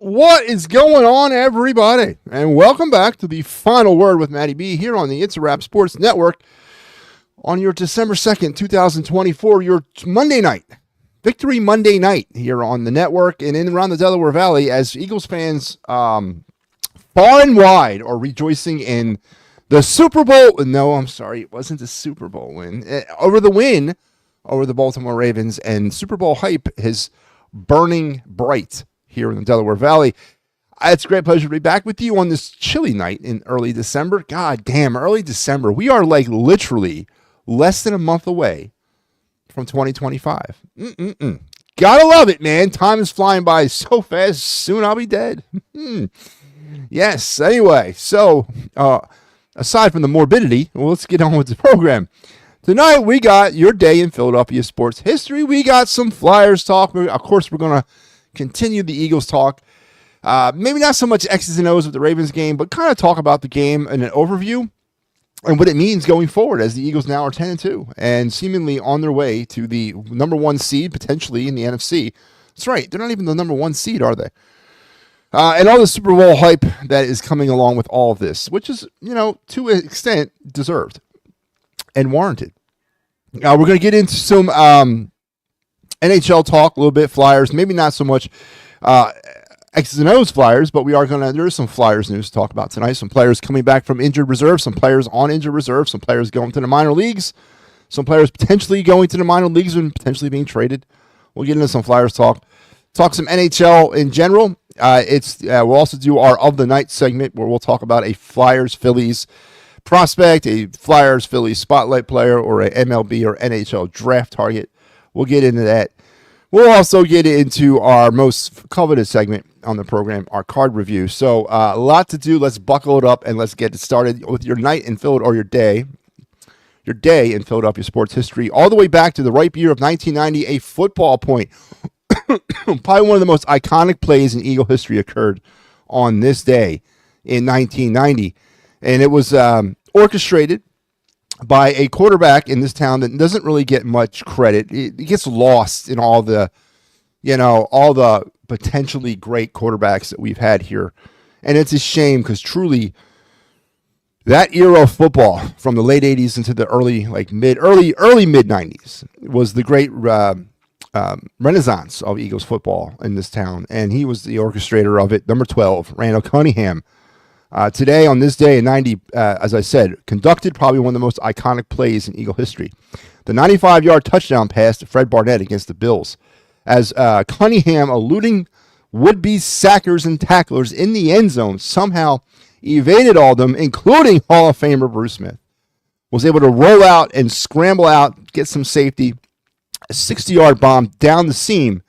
What is going on, everybody? And welcome back to the final word with MattyB here on the It's a Wrap Sports Network on your December 2nd, 2024, your Monday night, Victory Monday night here on the network and in and around the Delaware Valley as Eagles fans far and wide are rejoicing in the Super Bowl. No, I'm sorry, it wasn't the Super Bowl win. Over the win over the Baltimore Ravens, and Super Bowl hype is burning bright here in the Delaware Valley. It's a great pleasure to be back with you on this chilly night in early December. God damn, early December. We are like literally less than a month away from 2025. Gotta love it, man. Time is flying by so fast. Soon I'll be dead. Yes, anyway, so aside from the morbidity, well, let's get on with the program. Tonight we got your day in Philadelphia sports history. We got some Flyers talk. Of course, we're going to continue the Eagles talk. Maybe not so much X's and O's with the Ravens game, but kind of talk about the game in an overview and what it means going forward as the Eagles now are 10-2 and seemingly on their way to the number one seed potentially in the NFC. That's right. They're not even the number one seed, are they? And all the Super Bowl hype that is coming along with all of this, which is, to an extent deserved and warranted. We're going to get into some NHL talk, a little bit, Flyers, maybe not so much X's and O's Flyers, but there's some Flyers news to talk about tonight. Some players coming back from injured reserve, some players on injured reserve, some players going to the minor leagues, some players potentially going to the minor leagues and potentially being traded. We'll get into some Flyers talk some NHL in general. We'll also do our Of the Night segment where we'll talk about a Flyers-Phillies prospect, a Flyers-Phillies spotlight player, or a MLB or NHL draft target. We'll get into that. We'll also get into our most coveted segment on the program, our card review. So a lot to do. Let's buckle it up and let's get it started with your night in Philadelphia, or your day in Philadelphia sports history, all the way back to the ripe year of 1990, a football point. Probably one of the most iconic plays in Eagle history occurred on this day in 1990. And it was orchestrated by a quarterback in this town that doesn't really get much credit. It gets lost in all the potentially great quarterbacks that we've had here. And it's a shame because truly that era of football from the late 80s into the early mid 90s was the great renaissance of Eagles football in this town. And he was the orchestrator of it. Number 12, Randall Cunningham. Today, on this day in 90, as I said, conducted probably one of the most iconic plays in Eagle history. The 95-yard touchdown pass to Fred Barnett against the Bills, as Cunningham, eluding would-be sackers and tacklers in the end zone, somehow evaded all of them, including Hall of Famer Bruce Smith, was able to roll out and scramble out, get some safety, a 60-yard bomb down the seam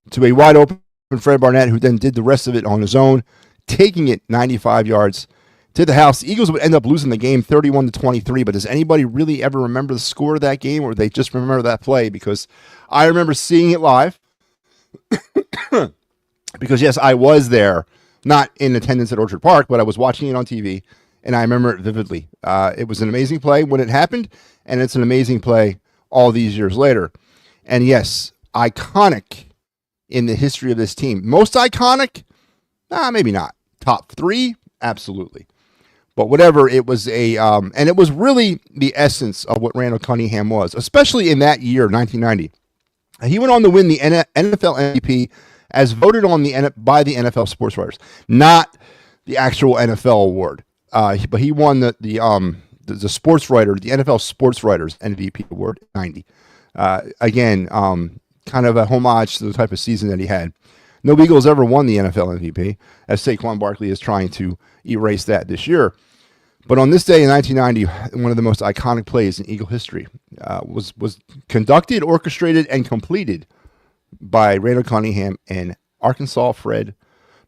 to a wide-open Fred Barnett, who then did the rest of it on his own, taking it 95 yards to the house. The Eagles would end up losing the game 31-23, but does anybody really ever remember the score of that game, or they just remember that play? Because I remember seeing it live. Because, yes, I was there, not in attendance at Orchard Park, but I was watching it on TV, and I remember it vividly. It was an amazing play when it happened, and it's an amazing play all these years later. And, yes, iconic in the history of this team. Most iconic? Maybe not. Top 3? Absolutely. But whatever, it was and it was really the essence of what Randall Cunningham was, especially in that year, 1990. He went on to win the NFL MVP as voted on by the NFL sports writers, not the actual NFL award. But he won the sports writer, the NFL sports writers MVP award, 90. Again, kind of a homage to the type of season that he had. No Eagles ever won the NFL MVP, as Saquon Barkley is trying to erase that this year. But on this day in 1990, one of the most iconic plays in Eagle history was conducted, orchestrated, and completed by Randall Cunningham and Arkansas Fred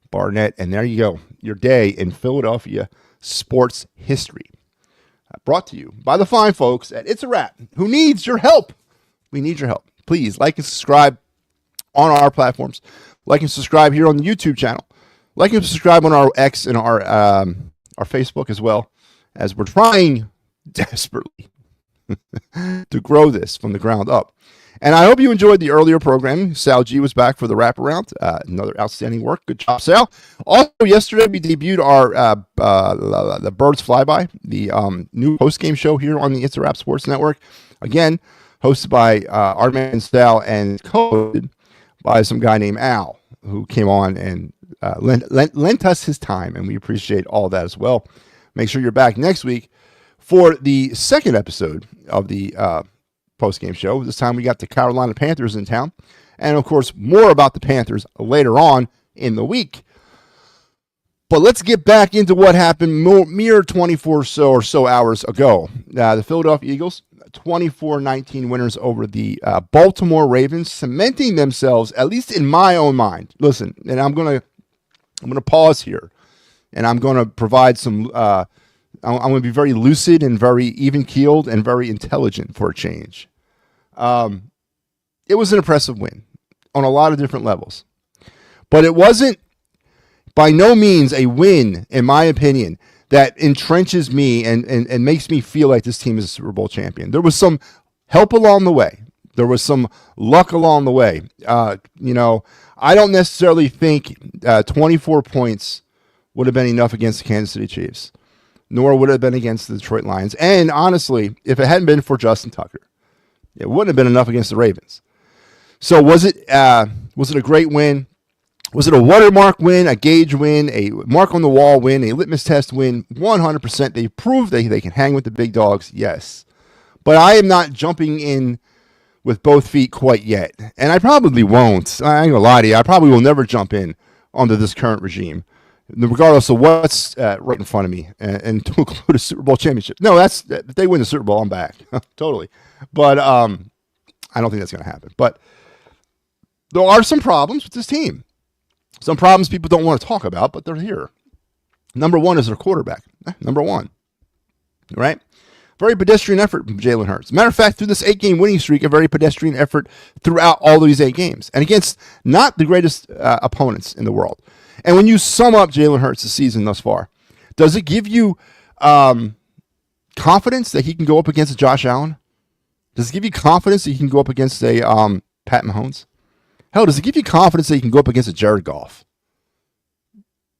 Barnett. And there you go, your day in Philadelphia sports history. Brought to you by the fine folks at It's a Wrap, who needs your help. We need your help. Please like and subscribe on our platforms. Like and subscribe here on the YouTube channel. Like and subscribe on our X and our Facebook as well, as we're trying desperately to grow this from the ground up. And I hope you enjoyed the earlier programming. Sal G was back for the wraparound. Another outstanding work. Good job, Sal. Also, yesterday we debuted our the Birds Flyby, the new post-game show here on the It's a Wrap Sports Network. Again, hosted by our man Sal and co-hosted by some guy named Al, who came on and lent us his time, and we appreciate all that as well. Make sure you're back next week for the second episode of the post-game show. This time we got the Carolina Panthers in town, and of course more about the Panthers later on in the week. But let's get back into what happened mere 24 or so hours ago. The Philadelphia Eagles, 24-19 winners over the Baltimore Ravens, cementing themselves, at least in my own mind. Listen, and I'm gonna pause here, and I'm gonna provide some. I'm going to be very lucid and very even-keeled and very intelligent for a change. It was an impressive win on a lot of different levels. But it wasn't by no means a win, in my opinion, that entrenches me and makes me feel like this team is a Super Bowl champion. There was some help along the way. There was some luck along the way. I don't necessarily think 24 points would have been enough against the Kansas City Chiefs, nor would it have been against the Detroit Lions. And honestly, if it hadn't been for Justin Tucker, it wouldn't have been enough against the Ravens. So was it a great win? Was it a watermark win, a gauge win, a mark on the wall win, a litmus test win? 100%. They proved they can hang with the big dogs, yes. But I am not jumping in with both feet quite yet. And I probably won't. I ain't going to lie to you. I probably will never jump in under this current regime, regardless of what's right in front of me, and to include a Super Bowl championship. No, if they win the Super Bowl, I'm back. Totally. But I don't think that's going to happen. But there are some problems with this team. Some problems people don't want to talk about, but they're here. Number one is their quarterback. Number one. Right? Very pedestrian effort from Jalen Hurts. Matter of fact, through this 8-game winning streak, a very pedestrian effort throughout all of these 8 games. And against not the greatest opponents in the world. And when you sum up Jalen Hurts' season thus far, does it give you confidence that he can go up against a Josh Allen? Does it give you confidence that he can go up against a Pat Mahomes? Hell, does it give you confidence that he can go up against a Jared Goff?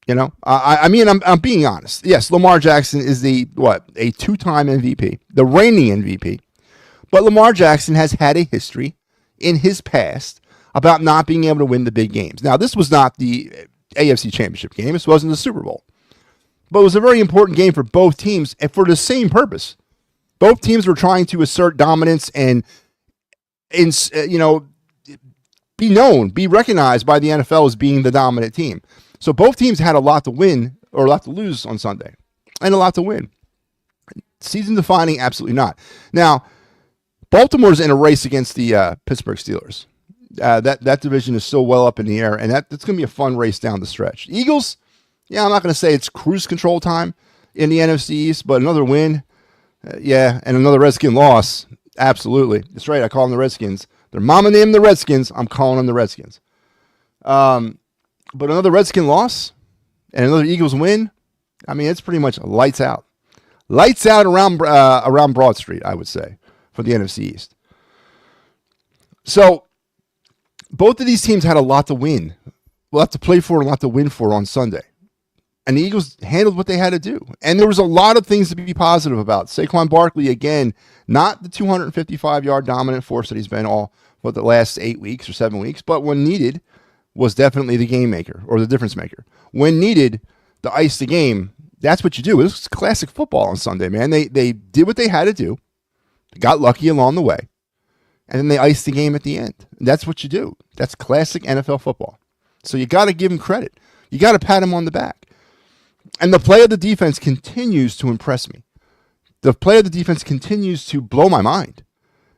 I'm being honest. Yes, Lamar Jackson is a 2-time MVP, the reigning MVP. But Lamar Jackson has had a history in his past about not being able to win the big games. Now, this was not the AFC Championship game. This wasn't the Super Bowl. But it was a very important game for both teams and for the same purpose. Both teams were trying to assert dominance and be recognized by the NFL as being the dominant team. So both teams had a lot to win or a lot to lose on Sunday and a lot to win. Season defining, absolutely not. Now, Baltimore's in a race against the Pittsburgh Steelers. That division is still well up in the air, and that's going to be a fun race down the stretch. Eagles, I'm not going to say it's cruise control time in the NFC East, but another win, and another Redskin loss, absolutely. That's right, I call them the Redskins. Their mama named the Redskins, I'm calling them the Redskins. But another Redskin loss and another Eagles win, it's pretty much lights out. Lights out around Broad Street, I would say, for the NFC East. So, both of these teams had a lot to win. A lot to play for and a lot to win for on Sunday. And the Eagles handled what they had to do. And there was a lot of things to be positive about. Saquon Barkley, again, not the 255-yard dominant force that he's been all for the last 8 weeks or 7 weeks, but when needed, was definitely the game maker or the difference maker. When needed to ice the game, that's what you do. It was classic football on Sunday, man. They did what they had to do. They got lucky along the way. And then they iced the game at the end. That's what you do. That's classic NFL football. So you got to give them credit. You got to pat them on the back. And the play of the defense continues to impress me. The play of the defense continues to blow my mind.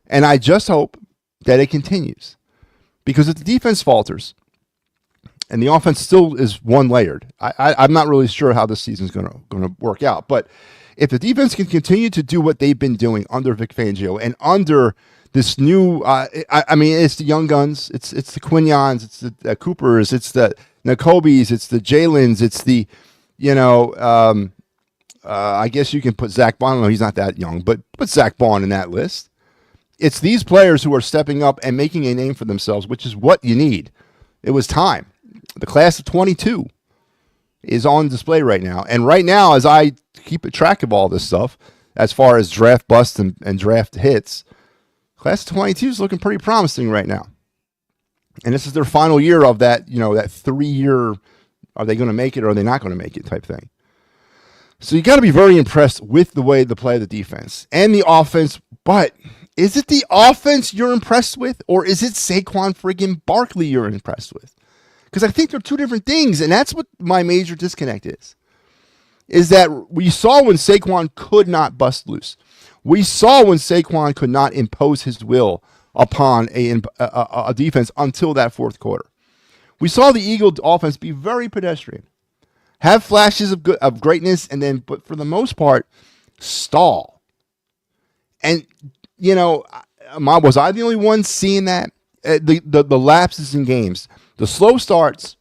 And I just hope that it continues. Because if the defense falters, and the offense still is one-layered, I'm not really sure how this season's going to work out. But if the defense can continue to do what they've been doing under Vic Fangio and under this new, it's the young guns, it's the Quinyons, it's the Coopers, it's the Nakobes, it's the Jalen's, it's the, I guess you can put Zach Bond. No, he's not that young, but put Zach Bond in that list. It's these players who are stepping up and making a name for themselves, which is what you need. It was time. The class of 22 is on display right now. And right now, as I keep track of all this stuff, as far as draft busts and draft hits, class of 22 is looking pretty promising right now. And this is their final year of that, that 3-year, are they going to make it or are they not going to make it type thing. So you got to be very impressed with the way they play the defense and the offense. But is it the offense you're impressed with, or is it Saquon friggin' Barkley you're impressed with? Because I think they're two different things, and that's what my major disconnect is that we saw when Saquon could not bust loose. We saw when Saquon could not impose his will upon a defense until that fourth quarter. We saw the Eagle offense be very pedestrian, have flashes of greatness, and then, but for the most part, stall. And, was I the only one seeing that? The lapses in games, the slow starts,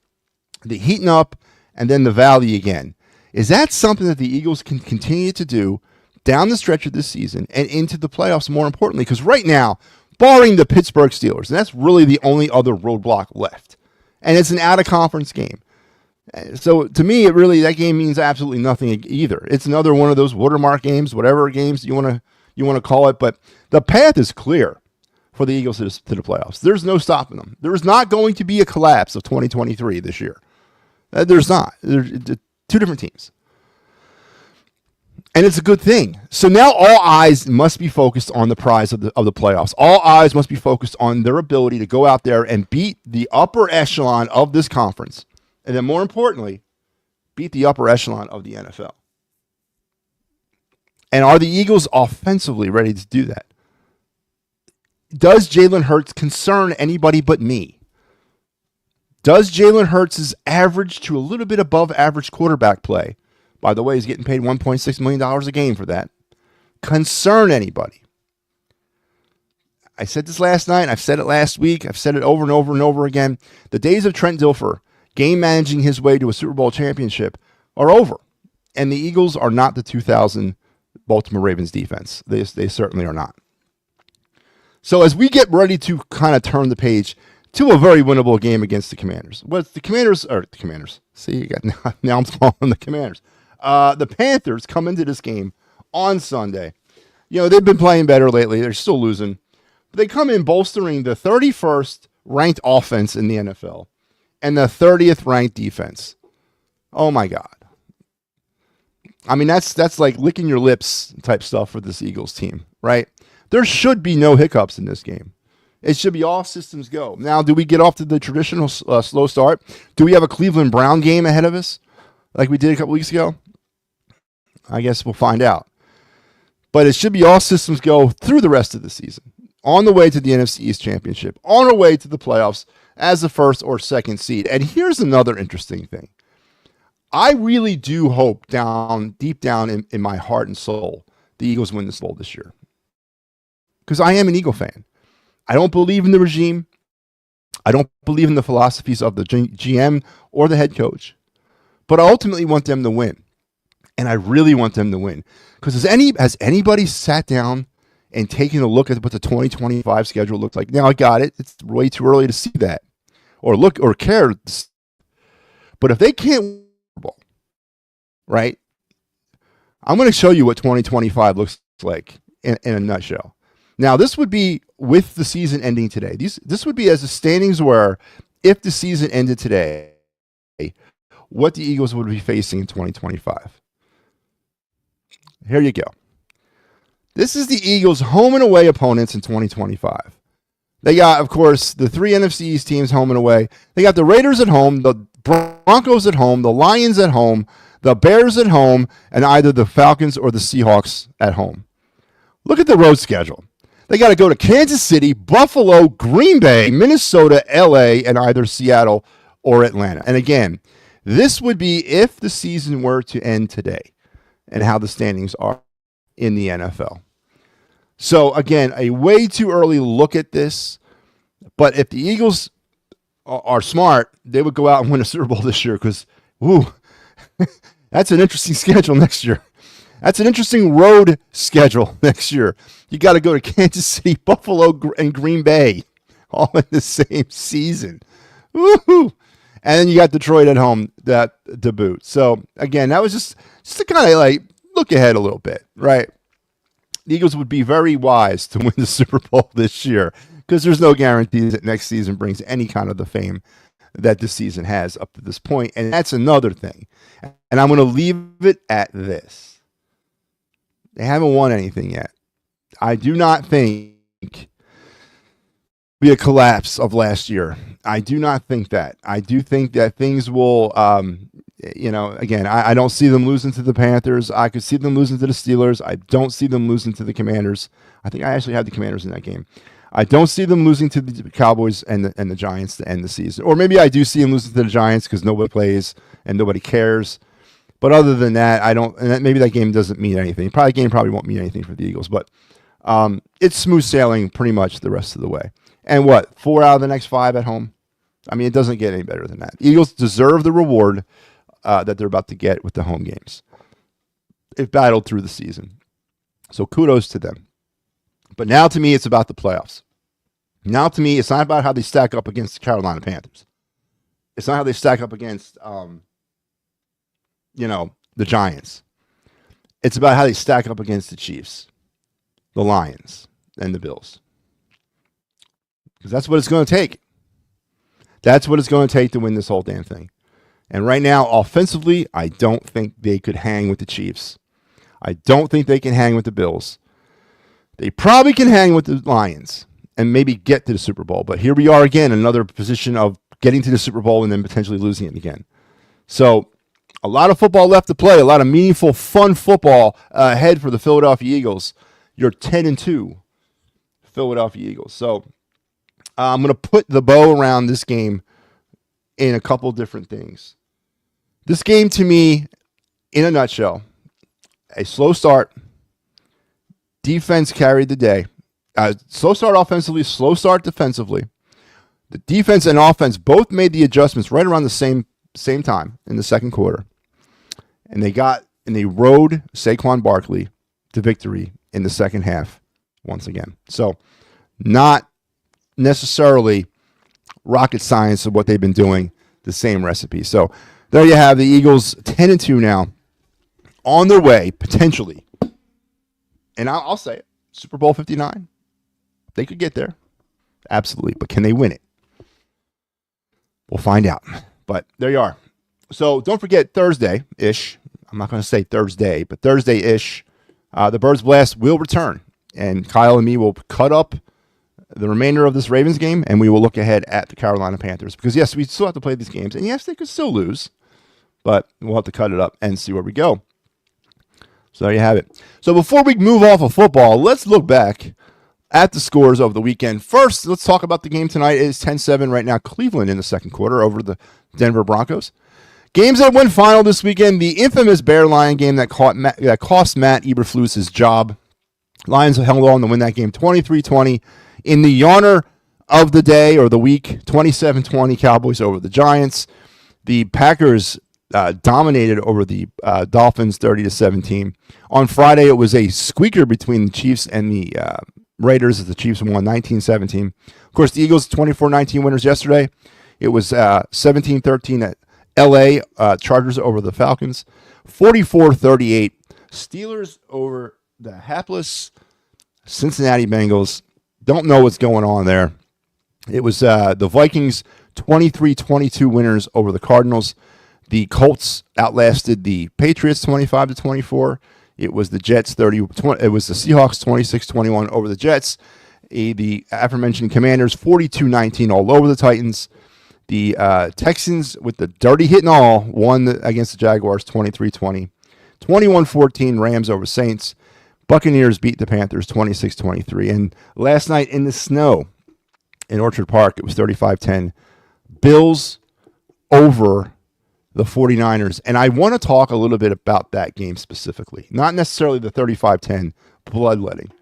the heating up, and then the valley again. Is that something that the Eagles can continue to do down the stretch of this season and into the playoffs, more importantly? Because right now, barring the Pittsburgh Steelers, and that's really the only other roadblock left, and it's an out-of-conference game. So to me, that game means absolutely nothing either. It's another one of those watermark games, whatever games you want to call it. But the path is clear for the Eagles to the playoffs. There's no stopping them. There is not going to be a collapse of 2023 this year. There's not. There's two different teams. And it's a good thing. So now all eyes must be focused on the prize of the playoffs. All eyes must be focused on their ability to go out there and beat the upper echelon of this conference. And then more importantly, beat the upper echelon of the NFL. And are the Eagles offensively ready to do that? Does Jalen Hurts concern anybody but me? Does Jalen Hurts' average to a little bit above average quarterback play, by the way, he's getting paid $1.6 million a game for that, concern anybody? I said this last night, I've said it last week, I've said it over and over and over again. The days of Trent Dilfer game managing his way to a Super Bowl championship are over. And the Eagles are not the 2000 Baltimore Ravens defense. They certainly are not. So as we get ready to kind of turn the page to a very winnable game against the Commanders. The Commanders. See, now I'm calling the Commanders. The Panthers come into this game on Sunday. They've been playing better lately. They're still losing. But they come in bolstering the 31st ranked offense in the NFL and the 30th ranked defense. Oh my God. I mean, that's like licking your lips type stuff for this Eagles team, right? There should be no hiccups in this game. It should be all systems go. Now, do we get off to the traditional slow start? Do we have a Cleveland Brown game ahead of us like we did a couple weeks ago? I guess we'll find out. But it should be all systems go through the rest of the season, on the way to the NFC East Championship, on our way to the playoffs as the first or second seed. And here's another interesting thing. I really do hope deep down in my heart and soul, the Eagles win this bowl this year. Because I am an Eagle fan. I don't believe in the regime. I don't believe in the philosophies of the GM or the head coach. But I ultimately want them to win. And I really want them to win. Because has anybody sat down and taken a look at what the 2025 schedule looks like? Now, I got it. It's way too early to see that. Or look or care. But if they can't win, right? I'm going to show you what 2025 looks like in a nutshell. Now, this would be with the season ending today. This would be as the standings were if the season ended today, what the Eagles would be facing in 2025. Here you go. This is the Eagles' home and away opponents in 2025. They got, of course, the three NFC East teams home and away. They got the Raiders at home, the Broncos at home, the Lions at home, the Bears at home, and either the Falcons or the Seahawks at home. Look at the road schedule. They got to go to Kansas City, Buffalo, Green Bay, Minnesota, LA, and either Seattle or Atlanta. And again, this would be if the season were to end today and how the standings are in the NFL. So again, a way too early look at this. But if the Eagles are smart, they would go out and win a Super Bowl this year because, that's an interesting schedule next year. That's an interesting road schedule next year. You got to go to Kansas City, Buffalo, and Green Bay all in the same season. Woohoo! And then you got Detroit at home to boot. So, again, that was just to kind of like look ahead a little bit, right? The Eagles would be very wise to win the Super Bowl this year because there's no guarantee that next season brings any kind of the fame that this season has up to this point. And that's another thing. And I'm going to leave it at this. They haven't won anything yet. I do not think be a collapse of last year. I do not think that. I do think that things will, again, I don't see them losing to the Panthers. I could see them losing to the Steelers. I don't see them losing to the Commanders. I think I actually had the Commanders in that game. I don't see them losing to the Cowboys and the Giants to end the season. Or maybe I do see them losing to the Giants because nobody plays and nobody cares. But other than that, I don't. And maybe that game doesn't mean anything. Game probably won't mean anything for the Eagles. But it's smooth sailing pretty much the rest of the way. And what? 4 out of the next 5 at home? I mean, it doesn't get any better than that. Eagles deserve the reward that they're about to get with the home games. They've battled through the season. So kudos to them. But now to me, it's about the playoffs. Now to me, it's not about how they stack up against the Carolina Panthers. It's not how they stack up against, the Giants. It's about how they stack up against the Chiefs, the Lions, and the Bills. Because that's what it's going to take. That's what it's going to take to win this whole damn thing. And right now, offensively, I don't think they could hang with the Chiefs. I don't think they can hang with the Bills. They probably can hang with the Lions and maybe get to the Super Bowl. But here we are again, another position of getting to the Super Bowl and then potentially losing it again. So a lot of football left to play, a lot of meaningful, fun football ahead for the Philadelphia Eagles. You're 10-2 Philadelphia Eagles. So I'm going to put the bow around this game in a couple different things. This game, to me, in a nutshell, a slow start. Defense carried the day. Slow start offensively, slow start defensively. The defense and offense both made the adjustments right around the same time in the second quarter. And they rode Saquon Barkley to victory in the second half once again. So not necessarily rocket science of what they've been doing, the same recipe. So there you have the Eagles 10-2 now on their way, potentially. And I'll say it, Super Bowl 59. They could get there. Absolutely. But can they win it? We'll find out. But there you are. So don't forget Thursday-ish. I'm not going to say Thursday, but Thursday-ish. The Birds Blast will return. And Kyle and me will cut up the remainder of this Ravens game, and we will look ahead at the Carolina Panthers. Because, yes, we still have to play these games. And, yes, they could still lose. But we'll have to cut it up and see where we go. So there you have it. So before we move off of football, let's look back at the scores of the weekend. First, let's talk about the game tonight. It is 10-7 right now. Cleveland in the second quarter over the Denver Broncos. Games that went final this weekend. The infamous Bear-Lion game that cost Matt Eberflus his job. Lions held on to win that game 23-20. In the yawner of the day or the week, 27-20 Cowboys over the Giants. The Packers dominated over the Dolphins 30-17. On Friday, it was a squeaker between the Chiefs and the Raiders as the Chiefs won 19-17. Of course, the Eagles 24-19 winners yesterday. It was 17-13 at L.A. Chargers over the Falcons. 44-38. Steelers over the hapless Cincinnati Bengals. Don't know what's going on there. It was the Vikings 23-22 winners over the Cardinals. The Colts outlasted the Patriots 25-24. It was the Jets it was the Seahawks 26-21 over the Jets. The aforementioned Commanders 42-19 all over the Titans. The Texans with the dirty hit and all won against the Jaguars 23-20. 21-14 Rams over Saints. Buccaneers beat the Panthers 26-23. And last night in the snow in Orchard Park, it was 35-10. Bills over the 49ers. And I want to talk a little bit about that game specifically. Not necessarily the 35-10 bloodletting.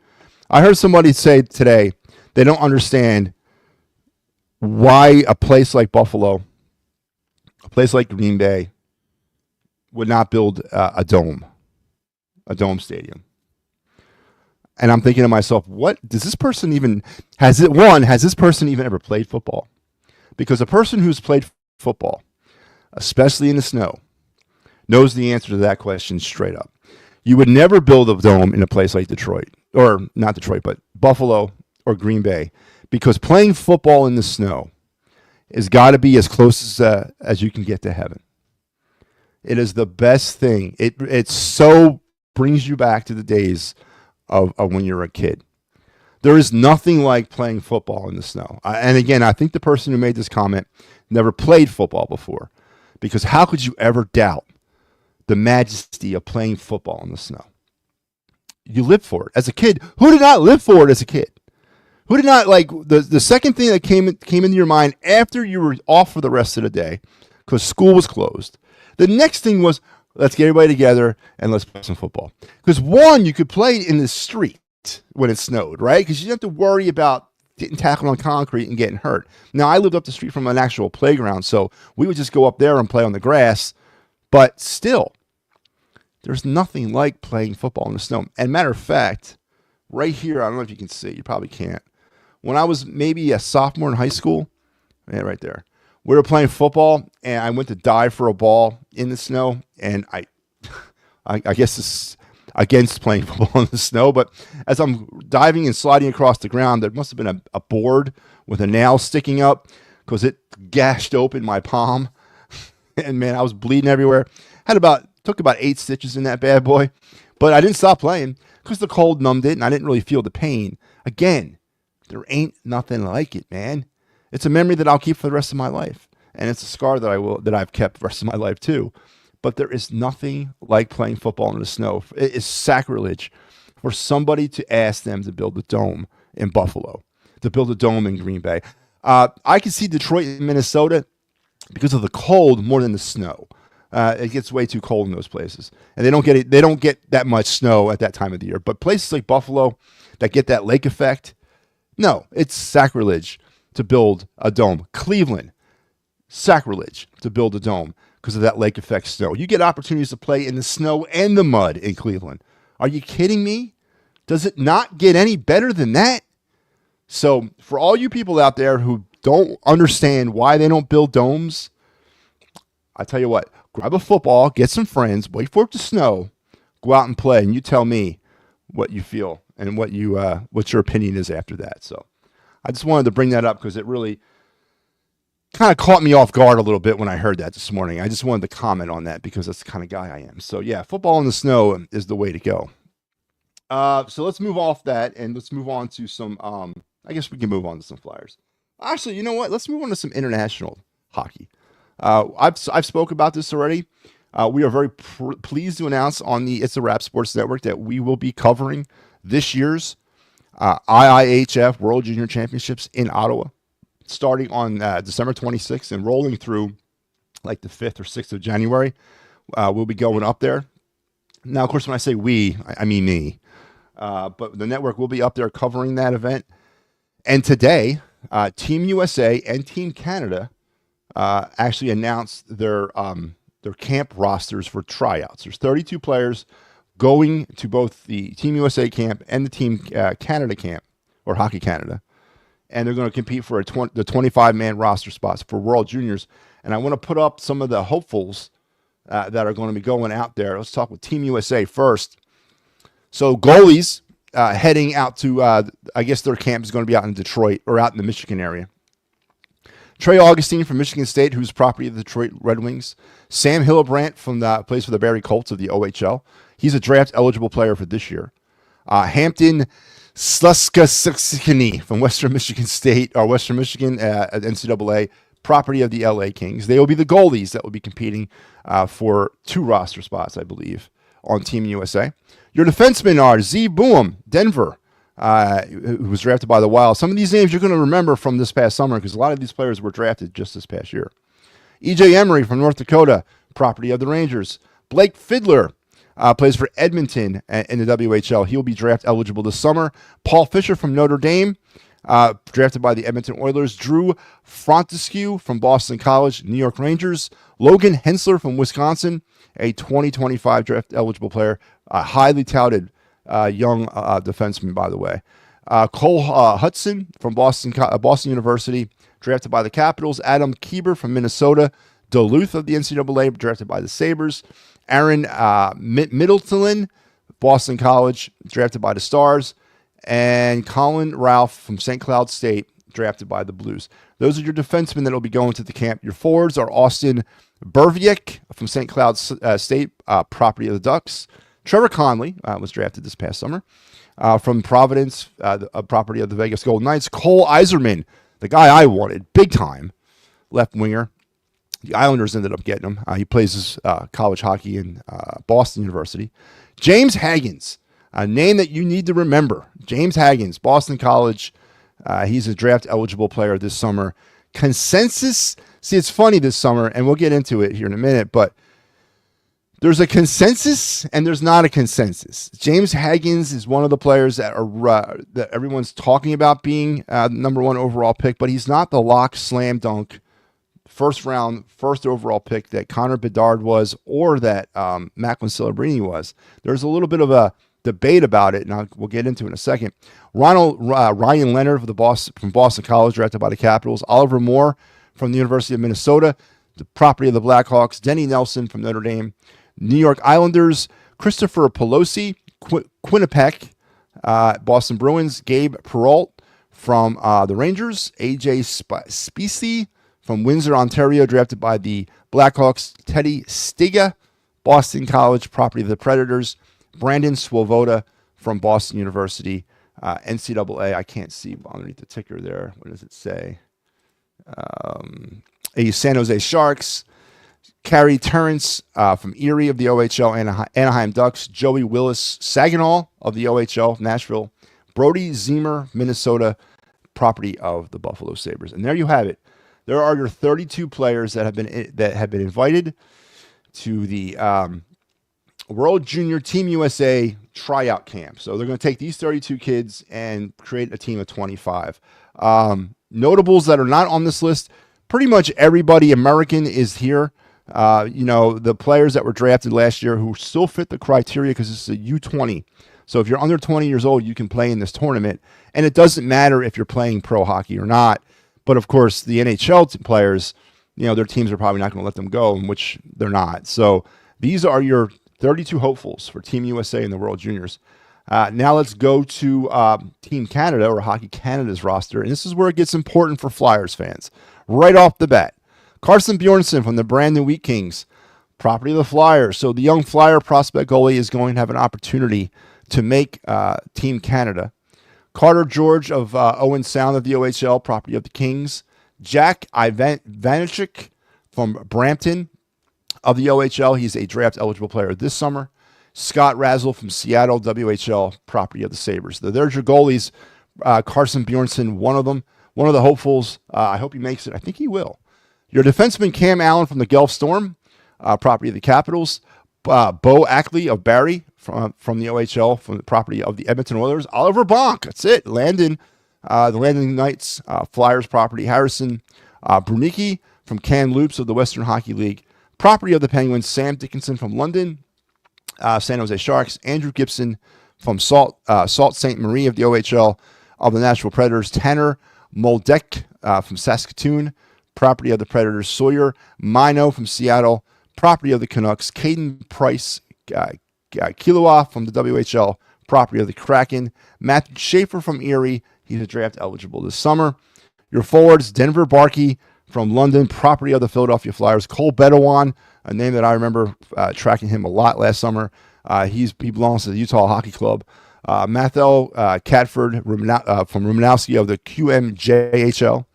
I heard somebody say today they don't understand why a place like Buffalo, a place like Green Bay, would not build a dome a dome stadium. And I'm thinking to myself, what does this person even, has this person even ever played football? Because a person who's played football, especially in the snow, knows the answer to that question straight up. You would never build a dome in a place like Detroit, or not Detroit, but Buffalo or Green Bay, because playing football in the snow has got to be as close as you can get to heaven. It is the best thing. It so brings you back to the days of when you're a kid. There is nothing like playing football in the snow. And again, I think the person who made this comment never played football before, because how could you ever doubt the majesty of playing football in the snow? You live for it. As a kid, who did not live for it as a kid? Who did not, like, the second thing that came into your mind after you were off for the rest of the day, because school was closed, the next thing was, let's get everybody together and let's play some football. Because one, you could play in the street when it snowed, right? Because you didn't have to worry about getting tackled on concrete and getting hurt. Now, I lived up the street from an actual playground, so we would just go up there and play on the grass. But still, there's nothing like playing football in the snow. And matter of fact, right here, I don't know if you can see, you probably can't. When I was maybe a sophomore in high school, yeah, right there, we were playing football, and I went to dive for a ball in the snow, and I guess this is against playing football in the snow, but as I'm diving and sliding across the ground, there must have been a board with a nail sticking up, because it gashed open my palm, and man, I was bleeding everywhere. Took about 8 stitches in that bad boy, but I didn't stop playing because the cold numbed it, and I didn't really feel the pain. Again, there ain't nothing like it, man. It's a memory that I'll keep for the rest of my life, and it's a scar that I've kept the rest of my life too. But there is nothing like playing football in the snow. It is sacrilege for somebody to ask them to build a dome in Buffalo, to build a dome in Green Bay. I can see Detroit and Minnesota because of the cold more than the snow. It gets way too cold in those places, and they don't get that much snow at that time of the year. But places like Buffalo that get that lake effect, no, it's sacrilege to build a dome. Cleveland, sacrilege to build a dome because of that lake effect snow. You get opportunities to play in the snow and the mud in Cleveland. Are you kidding me? Does it not get any better than that? So for all you people out there who don't understand why they don't build domes, I tell you what, grab a football, get some friends, wait for it to snow, go out and play, and you tell me what you feel and what your opinion is after that. So I just wanted to bring that up because it really kind of caught me off guard a little bit when I heard that this morning. I just wanted to comment on that because that's the kind of guy I am. So yeah, football in the snow is the way to go. So let's move off that and let's move on to some, I guess we can move on to some Flyers. Actually, you know what? Let's move on to some international hockey. I've spoke about this already. We are very pleased to announce on the It's a Wrap Sports Network that we will be covering this year's IIHF World Junior Championships in Ottawa, starting on December 26th and rolling through like the 5th or 6th of January. We'll be going up there. Now, of course, when I say we, I mean me. But the network will be up there covering that event. And today, Team USA and Team Canada actually announced their camp rosters for tryouts. There's 32 players going to both the Team USA camp and the Team Canada camp, or Hockey Canada. And they're going to compete for the 25-man roster spots for World Juniors. And I want to put up some of the hopefuls that are going to be going out there. Let's talk with Team USA first. So goalies heading out to, I guess their camp is going to be out in Detroit or out in the Michigan area. Trey Augustine from Michigan State, who's property of the Detroit Red Wings. Sam Hillebrand plays for the Barrie Colts of the OHL. He's a draft-eligible player for this year. Hampton Sluskaskini from Western Michigan State, or Western Michigan at NCAA, property of the LA Kings. They will be the goalies that will be competing for 2 roster spots, I believe, on Team USA. Your defensemen are Z Boom, Denver, who was drafted by the Wild. Some of these names you're going to remember from this past summer because a lot of these players were drafted just this past year. EJ Emery from North Dakota, property of the Rangers. Blake Fiddler plays for Edmonton in the WHL. He'll be draft eligible this summer. Paul Fisher from Notre Dame, drafted by the Edmonton Oilers. Drew Frontescue from Boston College, New York Rangers. Logan Hensler from Wisconsin, a 2025 draft eligible player a highly touted young defenseman, by the way. Cole Hudson from Boston University, drafted by the Capitals. Adam Kieber from Minnesota. Duluth of the NCAA, drafted by the Sabres. Aaron Middleton, Boston College, drafted by the Stars. And Colin Ralph from St. Cloud State, drafted by the Blues. Those are your defensemen that will be going to the camp. Your forwards are Austin Berviek from St. Cloud State, property of the Ducks. Trevor Conley was drafted this past summer from Providence, a property of the Vegas Golden Knights. Cole Iserman, the guy I wanted, big time, left winger. The Islanders ended up getting him. He plays his college hockey in Boston University. James Haggins, a name that you need to remember. James Haggins, Boston College. He's a draft-eligible player this summer. Consensus. See, it's funny this summer, and we'll get into it here in a minute, but there's a consensus and there's not a consensus. James Haggins is one of the players that are that everyone's talking about being the number one overall pick, but he's not the lock, slam dunk, first overall pick that Connor Bedard was or that Macklin Celebrini was. There's a little bit of a debate about it, and we'll get into it in a second. Ryan Leonard from Boston College, drafted by the Capitals. Oliver Moore from the University of Minnesota, the property of the Blackhawks. Denny Nelson from Notre Dame. New York Islanders, Christopher Pelosi, Quinnipiac, Boston Bruins. Gabe Perreault from the Rangers. AJ Specie from Windsor, Ontario, drafted by the Blackhawks. Teddy Stiga, Boston College, property of the Predators. Brandon Swoboda from Boston University. NCAA, I can't see underneath the ticker there. What does it say? San Jose Sharks. Carrie Terrence from Erie of the OHL, Anaheim Ducks. Joey Willis Saginaw of the OHL, Nashville. Brody Zemer, Minnesota, property of the Buffalo Sabres. And there you have it. There are your 32 players that have been invited to the World Junior Team USA tryout camp. So they're going to take these 32 kids and create a team of 25. Notables that are not on this list, pretty much everybody American is here. The players that were drafted last year who still fit the criteria because it's a U20. So if you're under 20 years old, you can play in this tournament. And it doesn't matter if you're playing pro hockey or not. But of course, the NHL players, their teams are probably not going to let them go, in which they're not. So these are your 32 hopefuls for Team USA in the World Juniors. Now let's go to Team Canada, or Hockey Canada's roster. And this is where it gets important for Flyers fans. Right off the bat, Carson Bjornsson from the Brandon Wheat Kings, property of the Flyers. So the young Flyer prospect goalie is going to have an opportunity to make Team Canada. Carter George of Owen Sound of the OHL, property of the Kings. Jack Ivanchik from Brampton of the OHL. He's a draft-eligible player this summer. Scott Razzle from Seattle, WHL, property of the Sabres. So there's your goalies. Carson Bjornsson, one of them, one of the hopefuls. I hope he makes it. I think he will. Your defenseman, Cam Allen from the Guelph Storm, property of the Capitals. Bo Ackley of Barrie from the OHL, from the property of the Edmonton Oilers. Oliver Bonk, that's it. Landon, the Landon Knights, Flyers property. Harrison Brunicky from Kamloops of the Western Hockey League, property of the Penguins. Sam Dickinson from London, San Jose Sharks. Andrew Gibson from Sault Ste. Marie of the OHL of the Nashville Predators. Tanner Moldek from Saskatoon, property of the Predators. Sawyer Mino from Seattle, property of the Canucks. Caden Price Kilowa from the WHL, property of the Kraken. Matthew Schaefer from Erie, he's a draft eligible this summer. Your forwards, Denver Barkey from London, property of the Philadelphia Flyers. Cole Bedawan, a name that I remember tracking him a lot last summer. He belongs to the Utah Hockey Club. Mathel Catford from Romanowski of the QMJHL,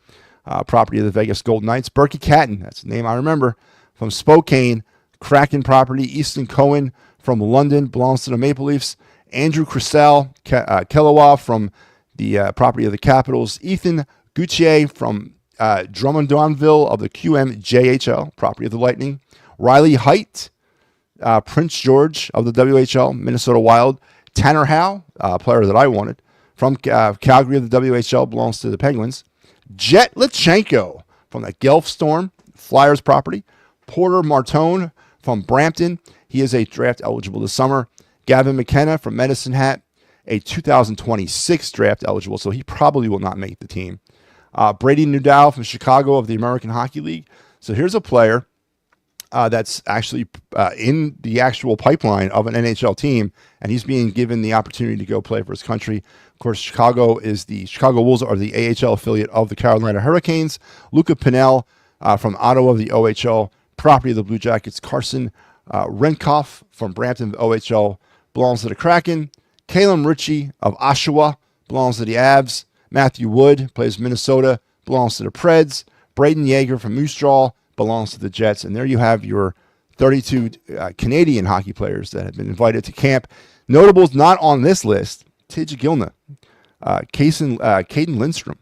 property of the Vegas Golden Knights. Berkey Catton, that's the name I remember, from Spokane, Kraken property. Easton Cohen from London, belongs to the Maple Leafs. Andrew Crissell Kelowa from the property of the Capitals. Ethan Gauthier from Drummondonville of the QMJHL, property of the Lightning. Riley Height, Prince George of the WHL, Minnesota Wild. Tanner Howe, a player that I wanted, from Calgary of the WHL, belongs to the Penguins. Jet Lichenko from the Guelph Storm, Flyers property. Porter Martone from Brampton, he is a draft eligible this summer. Gavin McKenna from Medicine Hat, a 2026 draft eligible, so he probably will not make the team. Brady Newdow from Chicago of the American Hockey League. So here's a player that's actually in the actual pipeline of an NHL team, and he's being given the opportunity to go play for his country. Of course, Chicago Wolves are the AHL affiliate of the Carolina Hurricanes. Luca Pinell from Ottawa of the OHL, property of the Blue Jackets. Carson Renkoff from Brampton of the OHL belongs to the Kraken. Caleb Ritchie of Oshawa belongs to the Avs. Matthew Wood plays Minnesota, belongs to the Preds. Braden Yeager from Moose Jaw belongs to the Jets. And there you have your 32 Canadian hockey players that have been invited to camp. Notables not on this list: Tidge Gilna, Caden Lindstrom,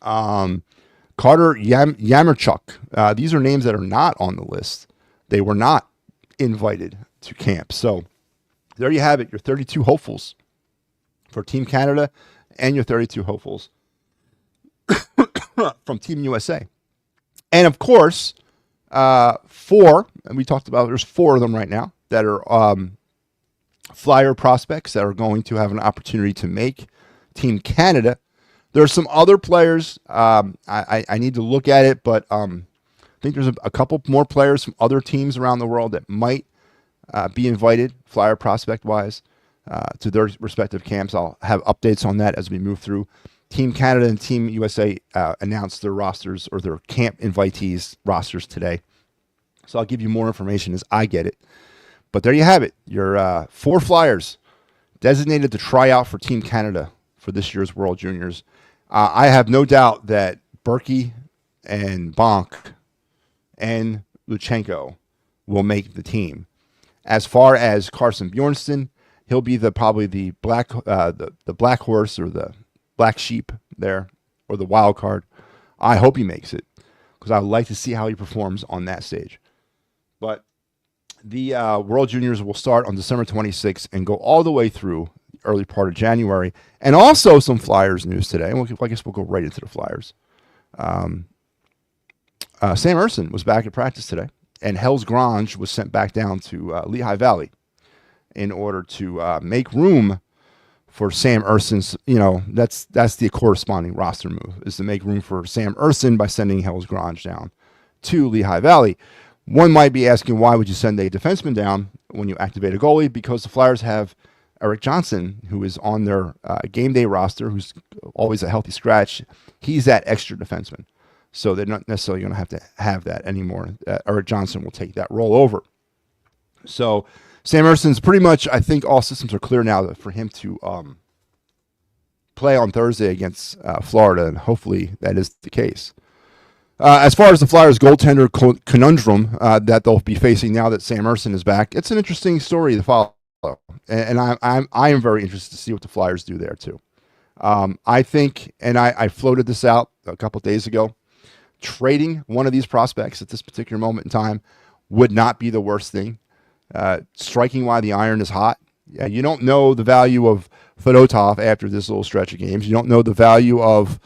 Carter Yamerchuk. These are names that are not on the list. They were not invited to camp. So there you have it, your 32 hopefuls for Team Canada and your 32 hopefuls from Team USA. And of course, four, and we talked about, there's four of them right now that are Flyer prospects that are going to have an opportunity to make Team Canada. There are some other players. I need to look at it, but I think there's a couple more players from other teams around the world that might be invited, Flyer prospect-wise, to their respective camps. I'll have updates on that as we move through. Team Canada and Team USA announced their rosters or their camp invitees rosters today. So I'll give you more information as I get it. But there you have it. Your four Flyers designated to try out for Team Canada for this year's World Juniors. I have no doubt that Berkey and Bonk and Luchenko will make the team. As far as Carson Bjornsson, he'll be probably the black horse or the black sheep there, or the wild card. I hope he makes it, because I would like to see how he performs on that stage. But the World Juniors will start on December 26th and go all the way through the early part of January. And also some Flyers news today. And I guess we'll go right into the Flyers. Sam Ersson was back at practice today, and Hell's Grange was sent back down to Lehigh Valley in order to make room for Sam Ersson's, that's the corresponding roster move, is to make room for Sam Ersson by sending Hell's Grange down to Lehigh Valley. One might be asking, why would you send a defenseman down when you activate a goalie? Because the Flyers have Eric Johnson, who is on their game day roster, who's always a healthy scratch. He's that extra defenseman. So they're not necessarily going to have that anymore. Eric Johnson will take that role over. So Sam Ersson's pretty much, I think all systems are clear now for him to play on Thursday against Florida, and hopefully that is the case. As far as the Flyers goaltender conundrum that they'll be facing now that Sam Ersson is back, it's an interesting story to follow. And I am very interested to see what the Flyers do there too. I think, and I floated this out a couple days ago, trading one of these prospects at this particular moment in time would not be the worst thing. Striking while the iron is hot. Yeah, you don't know the value of Fedotov after this little stretch of games. You don't know the value of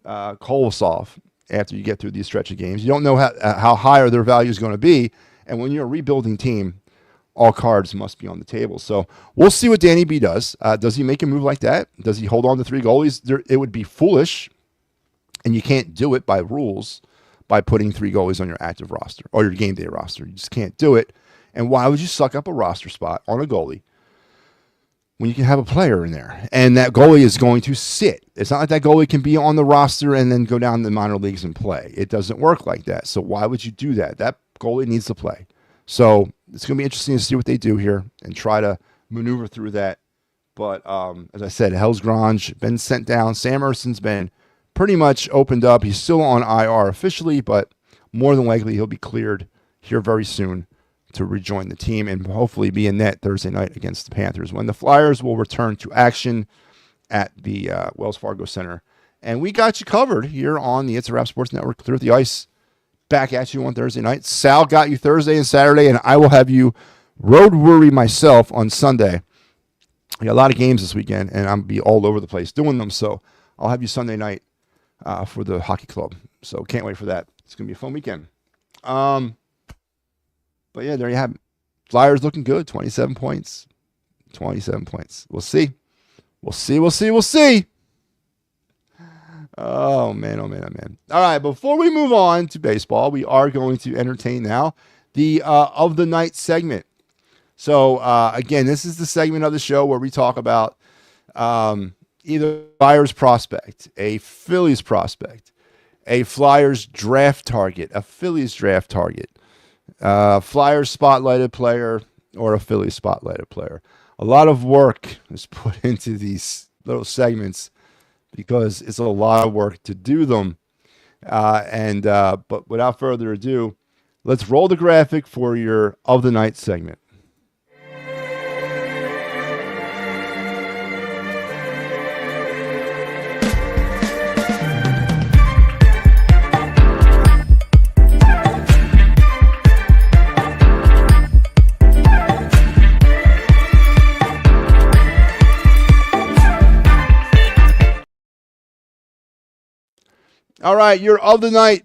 Kolosov after you get through these stretch of games. You don't know how high their value is going to be. And when you're a rebuilding team, all cards must be on the table. So we'll see what Danny B does. Does he make a move like that? Does he hold on to three goalies? It would be foolish, and you can't do it by rules by putting three goalies on your active roster or your game day roster. You just can't do it. And why would you suck up a roster spot on a goalie when you can have a player in there? And that goalie is going to sit. It's not like that goalie can be on the roster and then go down to the minor leagues and play. It doesn't work like that. So why would you do that? That goalie needs to play. So it's going to be interesting to see what they do here and try to maneuver through that. But as I said, Hell's Grange been sent down. Sam Ersson's been pretty much opened up. He's still on IR officially, but more than likely he'll be cleared here very soon to rejoin the team and hopefully be in net Thursday night against the Panthers, when the Flyers will return to action at the Wells Fargo Center. And we got you covered here on the It's a Wrap Sports Network. Clear the Ice back at you on Thursday night. Sal got you Thursday and Saturday, and I will have you road worry myself on Sunday. I got a lot of games this weekend, and I'm going to be all over the place doing them, so I'll have you Sunday night for the hockey club. So can't wait for that. It's going to be a fun weekend. But yeah, there you have it. Flyers looking good, 27 points. 27 points. We'll see. We'll see. We'll see. We'll see. Oh, man. Oh, man. Oh, man. All right. Before we move on to baseball, we are going to entertain now the of the night segment. So, again, this is the segment of the show where we talk about either Flyers prospect, a Phillies prospect, a Flyers draft target, a Phillies draft target, Flyers spotlighted player, or a Phillies spotlighted player. A lot of work is put into these little segments because it's a lot of work to do them. But without further ado, let's roll the graphic for your of the night segment. All right, your of the night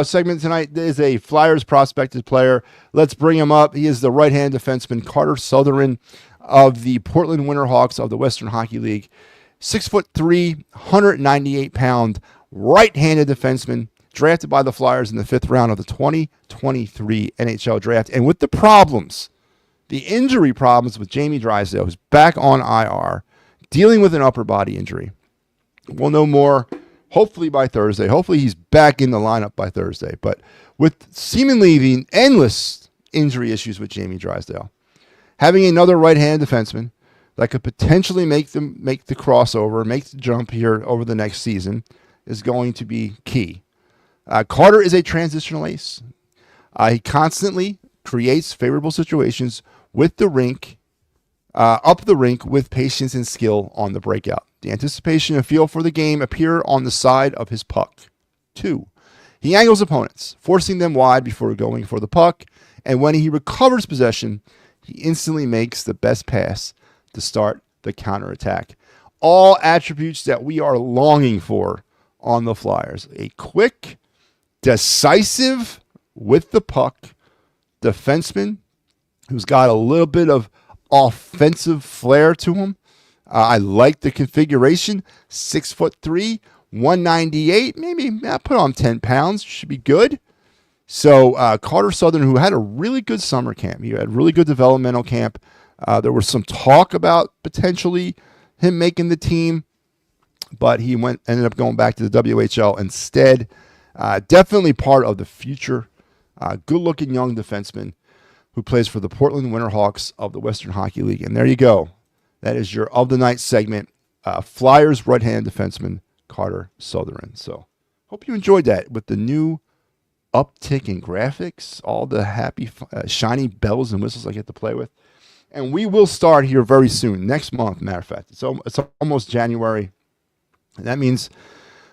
segment tonight is a Flyers prospected player. Let's bring him up. He is the right-hand defenseman Carter Sutherland of the Portland Winterhawks of the Western Hockey League. 6'3", 198-pound right-handed defenseman drafted by the Flyers in the 5th round of the 2023 NHL draft. And with the injury problems with Jamie Drysdale, who's back on IR, dealing with an upper body injury. We'll know more hopefully by Thursday. Hopefully he's back in the lineup by Thursday. But with seemingly the endless injury issues with Jamie Drysdale, having another right-hand defenseman that could potentially make the crossover, make the jump here over the next season is going to be key. Carter is a transitional ace. He constantly creates favorable situations with the rink, up the rink with patience and skill on the breakout. The anticipation and feel for the game appear on the side of his puck. 2, he angles opponents, forcing them wide before going for the puck, and when he recovers possession, he instantly makes the best pass to start the counterattack. All attributes that we are longing for on the Flyers. A quick, decisive with the puck defenseman who's got a little bit of offensive flair to him. I like the configuration. 6'3", 198. Maybe put on 10 pounds. Should be good. So Carter Southern, who had a really good summer camp. He had really good developmental camp. There was some talk about potentially him making the team, but he ended up going back to the WHL instead. Definitely part of the future. Good-looking young defenseman who plays for the Portland Winterhawks of the Western Hockey League. And there you go. That is your of the night segment. Flyers right-hand defenseman Carter Sutherland. So hope you enjoyed that with the new uptick in graphics, all the happy, shiny bells and whistles I get to play with. And we will start here very soon, next month, matter of fact. It's almost January. And that means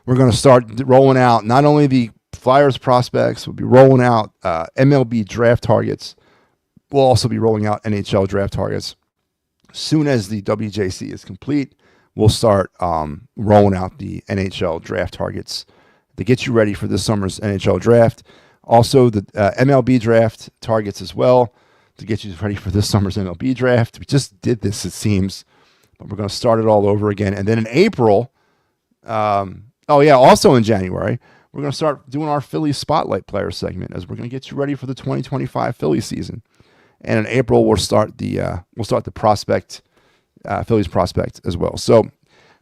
we're going to start rolling out not only the Flyers prospects, we'll be rolling out MLB draft targets. We'll also be rolling out NHL draft targets. As soon as the WJC is complete, we'll start rolling out the NHL draft targets to get you ready for this summer's NHL draft. Also, the MLB draft targets as well to get you ready for this summer's MLB draft. We just did this, it seems, but we're going to start it all over again. And then in April, also in January, we're going to start doing our Phillies Spotlight Player segment as we're going to get you ready for the 2025 Phillies season. And in April, we'll start the prospect, Phillies prospect as well. So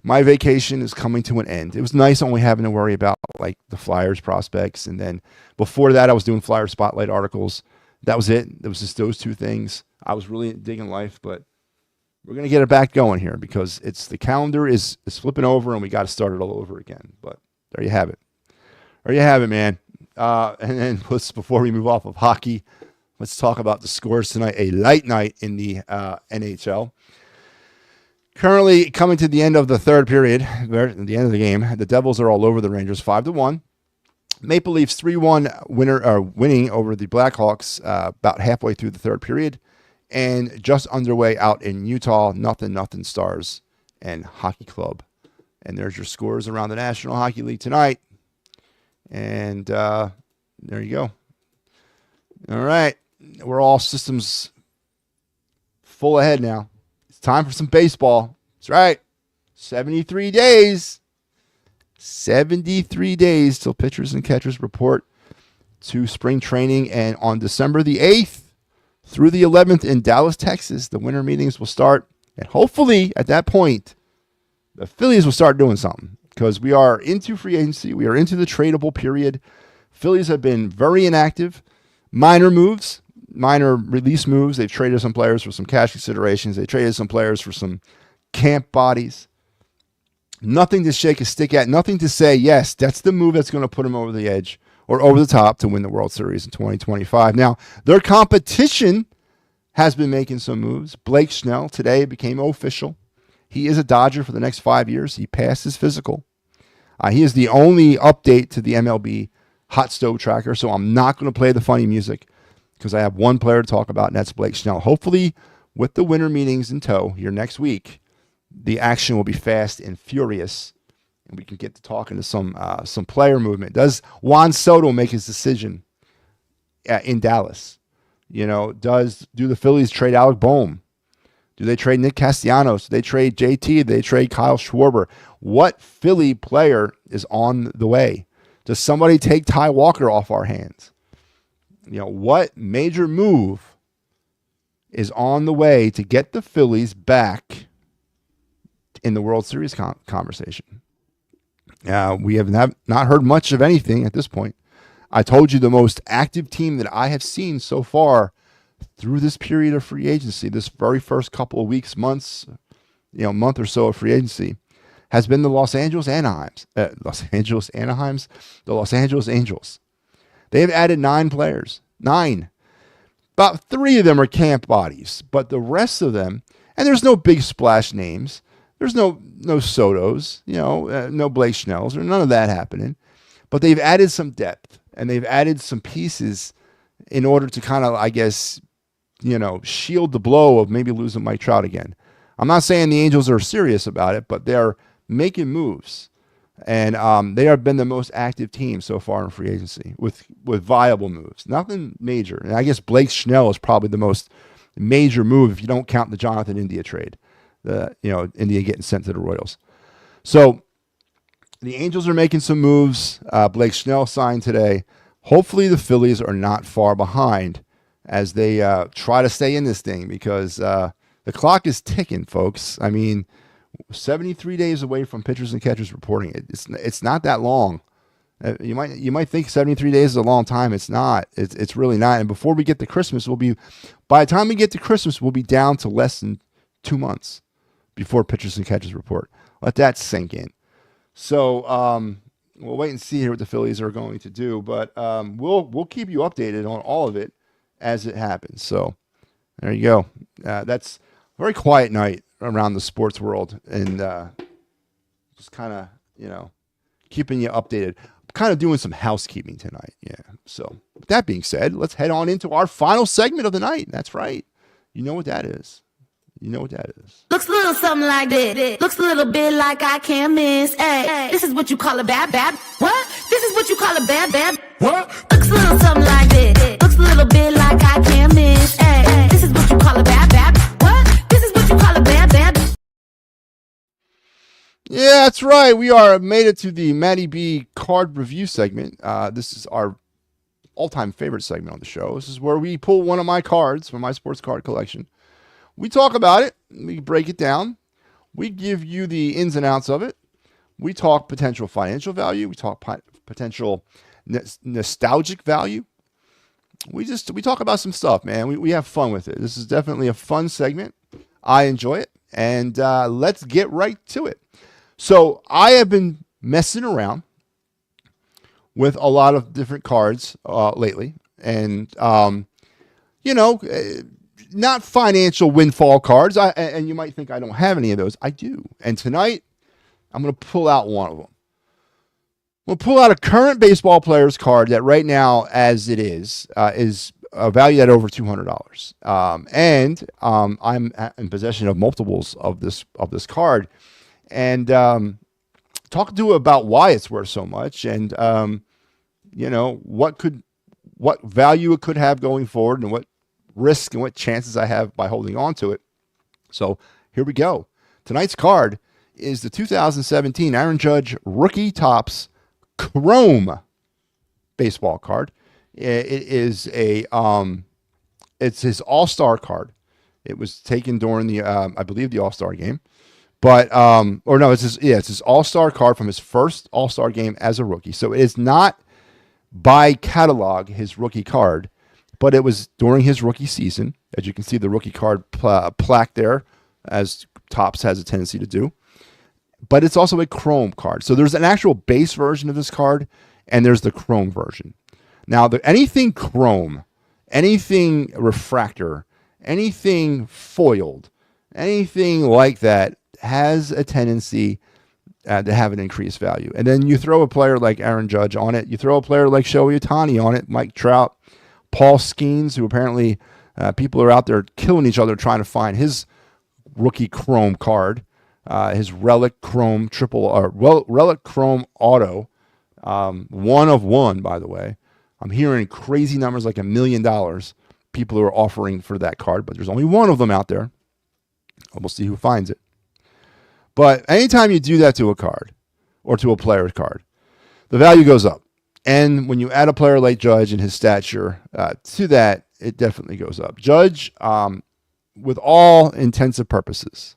my vacation is coming to an end. It was nice only having to worry about like the Flyers prospects. And then before that, I was doing Flyers Spotlight articles. That was it. It was just those two things. I was really digging life, but we're going to get it back going here because the calendar is flipping over and we got to start it all over again. But there you have it. There you have it, man. And then before we move off of hockey, let's talk about the scores tonight. A light night in the NHL. Currently coming to the end of the third period, at the end of the game, the Devils are all over the Rangers 5-1. Maple Leafs 3-1 winning over the Blackhawks about halfway through the third period. And just underway out in Utah, 0-0 Stars and Hockey Club. And there's your scores around the National Hockey League tonight. And there you go. All right. We're all systems full ahead now. It's time for some baseball. That's right. 73 days. 73 days till pitchers and catchers report to spring training. And on December the 8th through the 11th in Dallas, Texas, the winter meetings will start. And hopefully at that point, the Phillies will start doing something because we are into free agency. We are into the tradable period. Phillies have been very inactive. Minor moves, minor release moves. They've traded some players for some cash considerations. They traded some players for some camp bodies. Nothing to shake a stick at. Nothing to say, yes, that's the move that's going to put them over the edge or over the top to win the World Series in 2025. Now, their competition has been making some moves. Blake Snell today became official. He is a Dodger for the next 5 years. He passed his physical. He is the only update to the MLB hot stove tracker, so I'm not going to play the funny music because I have one player to talk about, and that's Blake Snell. Hopefully, with the winter meetings in tow here next week, the action will be fast and furious, and we can get to talking to some player movement. Does Juan Soto make his decision in Dallas? You know, do the Phillies trade Alec Boehm? Do they trade Nick Castellanos? Do they trade JT? Do they trade Kyle Schwarber? What Philly player is on the way? Does somebody take Ty Walker off our hands? You know, what major move is on the way to get the Phillies back in the World Series conversation? We have not heard much of anything at this point. I told you the most active team that I have seen so far through this period of free agency, this very first couple of weeks, months, month or so of free agency, has been the Los Angeles Angels. They have added 9 players. 9. About 3 of them are camp bodies, but the rest of them, and there's no big splash names. There's no Sotos, no Blake Snells, or none of that happening. But they've added some depth, and they've added some pieces in order to kind of, I guess, shield the blow of maybe losing Mike Trout again. I'm not saying the Angels are serious about it, but they're making moves. And they have been the most active team so far in free agency with viable moves. Nothing major. And I guess Blake Snell is probably the most major move if you don't count the Jonathan India trade. India getting sent to the Royals. So the Angels are making some moves. Blake Snell signed today. Hopefully the Phillies are not far behind as they try to stay in this thing because the clock is ticking, folks. I mean, 73 days away from pitchers and catchers reporting. It's not that long. You might think 73 days is a long time. It's not. It's really not. And before we get to Christmas, by the time we get to Christmas, we'll be down to less than 2 months before pitchers and catchers report. Let that sink in. So we'll wait and see here what the Phillies are going to do, but we'll keep you updated on all of it as it happens. So there you go. That's a very quiet night around the sports world, and just kind of keeping you updated. I'm kind of doing some housekeeping tonight. Yeah. So with that being said, let's head on into our final segment of the night. That's right. You know what that is. Looks a little something like this. Looks a little bit like I can't miss. Hey, this is what you call a bad. What? This is what you call a bad. What? Looks a little something like this. Looks a little bit like I can't miss. Hey, this is what you call a bad. What? This is what you call a bad. Yeah, that's right. We made it to the MattyB card review segment. This is our all-time favorite segment on the show. This is where we pull one of my cards from my sports card collection. We talk about it. We break it down. We give you the ins and outs of it. We talk potential financial value. We talk potential nostalgic value. We talk about some stuff, man. We have fun with it. This is definitely a fun segment. I enjoy it. And let's get right to it. So I have been messing around with a lot of different cards lately. And, not financial windfall cards. And you might think I don't have any of those. I do. And tonight, I'm going to pull out one of them. We'll pull out a current baseball player's card that right now, as it is valued at over $200. I'm in possession of multiples of this card. And talk to you about why it's worth so much and, what value it could have going forward and what risk and what chances I have by holding on to it. So Here we go. Tonight's card is the 2017 Aaron Judge Rookie Topps Chrome baseball card. It is it's his All-Star card. It was taken during the, I believe, the All-Star game. But, or no, it's his All-Star card from his first All-Star game as a rookie. So it is not by catalog his rookie card, but it was during his rookie season. As you can see, the rookie card plaque there, as Topps has a tendency to do. But it's also a Chrome card. So there's an actual base version of this card, and there's the Chrome version. Now, anything Chrome, anything refractor, anything foiled, anything like that has a tendency to have an increased value. And then you throw a player like Aaron Judge on it. You throw a player like Shohei Ohtani on it, Mike Trout, Paul Skeens, who apparently people are out there killing each other trying to find his rookie Chrome card, his Relic Chrome Relic Chrome Auto, 1 of 1, by the way. I'm hearing crazy numbers like $1 million people are offering for that card, but there's only one of them out there. And we'll see who finds it. But anytime you do that to a card or to a player's card, the value goes up. And when you add a player like Judge and his stature to that, it definitely goes up. Judge, with all intents and purposes,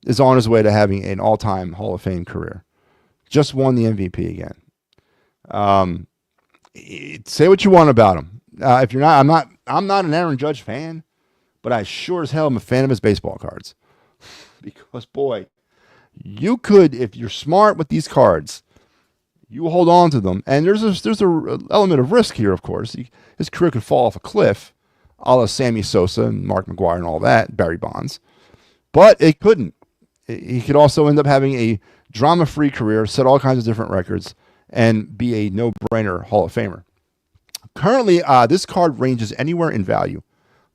is on his way to having an all-time Hall of Fame career. Just won the MVP again. Say what you want about him. If you're not, I'm not an Aaron Judge fan, but I sure as hell am a fan of his baseball cards. Because boy, you could, if you're smart with these cards, you hold on to them. And there's a element of risk here, of course. His career could fall off a cliff, a la Sammy Sosa and Mark McGwire and all that, Barry Bonds. But it couldn't. He could also end up having a drama-free career, set all kinds of different records, and be a no-brainer Hall of Famer. Currently, this card ranges anywhere in value.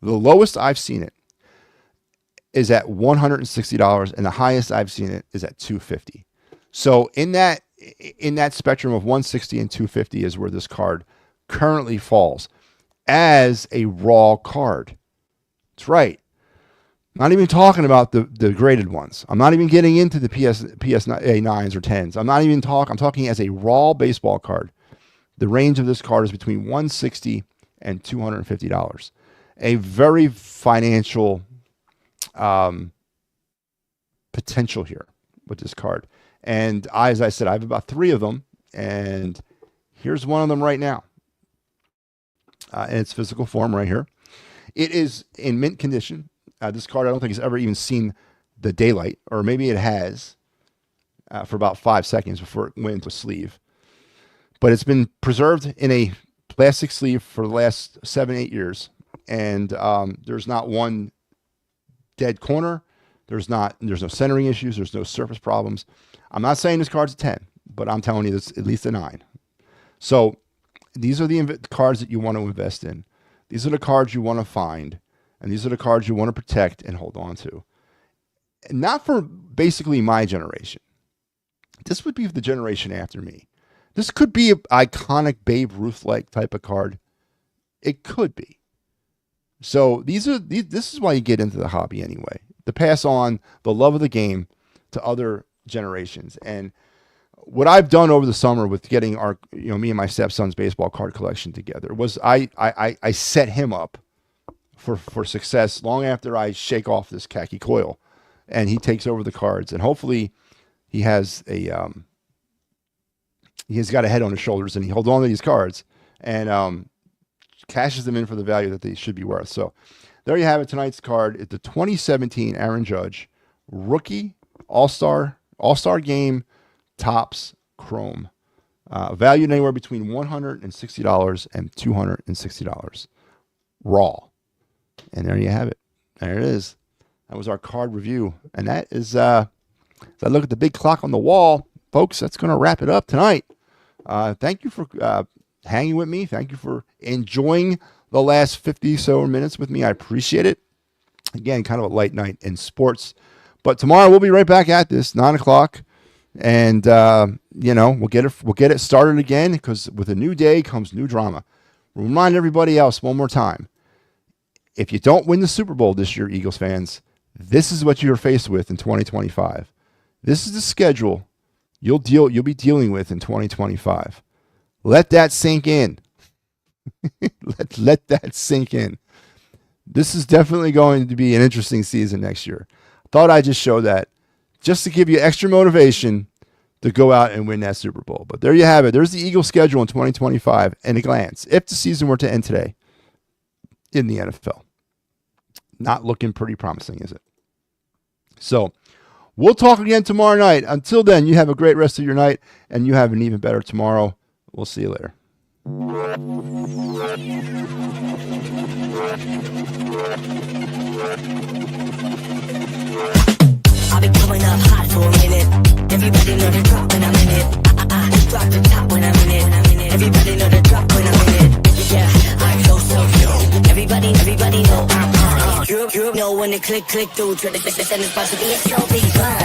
The lowest I've seen it is at $160, and the highest I've seen it is at $250. So in that spectrum of $160 and $250 is where this card currently falls as a raw card. That's right. I'm not even talking about the graded ones. I'm not even getting into the PSA 9s or 10s. I'm talking as a raw baseball card. The range of this card is between $160 and $250. A very financial potential here with this card. And as I said, I have about 3 of them, and here's one of them right now. In its physical form right here. It is in mint condition. This card I don't think has ever even seen the daylight, or maybe it has for about 5 seconds before it went into sleeve. But it's been preserved in a plastic sleeve for the last 7-8 years. And there's not one dead corner. There's no centering issues. There's no surface problems. I'm not saying this card's a 10, but I'm telling you it's at least a 9. So these are the cards that you want to invest in. These are the cards you want to find. And these are the cards you want to protect and hold on to. And not for basically my generation. This would be the generation after me. This could be an iconic Babe Ruth-like type of card. It could be. So this is why you get into the hobby anyway, to pass on the love of the game to other generations. And what I've done over the summer with getting me and my stepson's baseball card collection together was I set him up for success long after I shake off this khaki coil, and he takes over the cards, and hopefully he has got a head on his shoulders, and he holds on to these cards and cashes them in for the value that they should be worth. So there you have it. Tonight's card is the 2017 Aaron Judge Rookie All-Star Game Topps Chrome, valued anywhere between $160 and $260 raw. And there you have it. There it is. That was our card review. And that is, as I look at the big clock on the wall, folks, that's going to wrap it up tonight. Thank you for hanging with me. Thank you for enjoying the last 50 so minutes with me. I appreciate it. Again, kind of a light night in sports. But tomorrow we'll be right back at this, 9 o'clock. And, we'll get it started again, because with a new day comes new drama. We'll remind everybody else one more time. If you don't win the Super Bowl this year, Eagles fans, This is what you're faced with in 2025. This is the schedule you'll be dealing with in 2025. Let that sink in. let that sink in. This is definitely going to be an interesting season next year. Thought I'd just show that just to give you extra motivation to go out and win that Super Bowl. But there you have it. There's the Eagles schedule in 2025 at a glance. If the season were to end today in the NFL. Not looking pretty promising, is it? So we'll talk again tomorrow night. Until then, you have a great rest of your night, and you have an even better tomorrow. We'll see you later. I'll be coming up hot for a minute. Everybody know the drop when I'm in it. Drop the top when I'm in it. Everybody know the drop when I'm in it. Yeah, I'm so. Everybody know. You know when the click through. Then it's about to be a slow beat.